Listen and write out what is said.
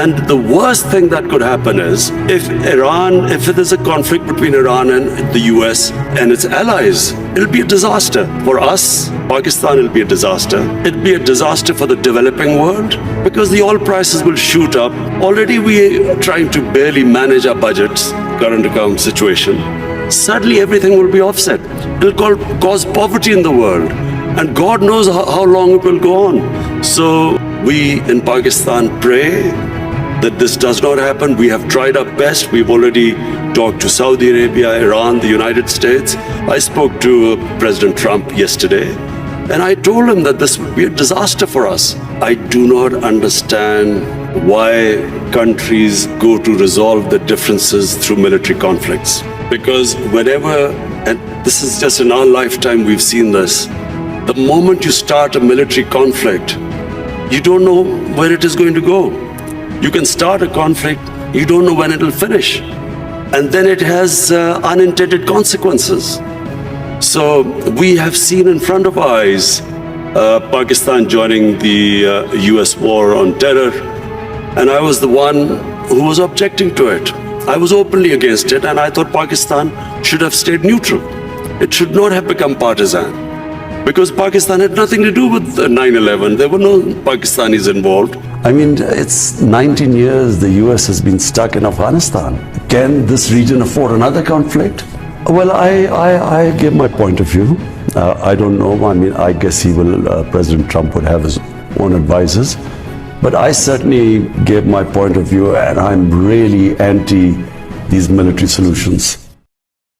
And the worst thing that could happen is if there's a conflict between Iran and the US and its allies, it'll be a disaster. For us, Pakistan, it'll be a disaster. It'll be a disaster for the developing world because the oil prices will shoot up. Already we are trying to barely manage our budgets, current account situation. Suddenly everything will be offset. It'll cause poverty in the world. And God knows how long it will go on. So we in Pakistan pray that this does not happen. We have tried our best. We've already talked to Saudi Arabia, Iran, the United States. I spoke to President Trump yesterday, and I told him that this would be a disaster for us. I do not understand why countries go to resolve their differences through military conflicts. Because whenever, and this is just in our lifetime we've seen this, the moment you start a military conflict, you don't know where it is going to go. You can start a conflict, you don't know when it will finish. And then it has unintended consequences. So we have seen in front of our eyes Pakistan joining the US war on terror. And I was the one who was objecting to it. I was openly against it, and I thought Pakistan should have stayed neutral. It should not have become partisan. Because Pakistan had nothing to do with 9/11. There were no Pakistanis involved. I mean, it's 19 years the US has been stuck in Afghanistan. Can this region afford another conflict? Well, I give my point of view. I don't know. I mean, I guess President Trump would have his own advisors. But I certainly gave my point of view, and I'm really anti these military solutions.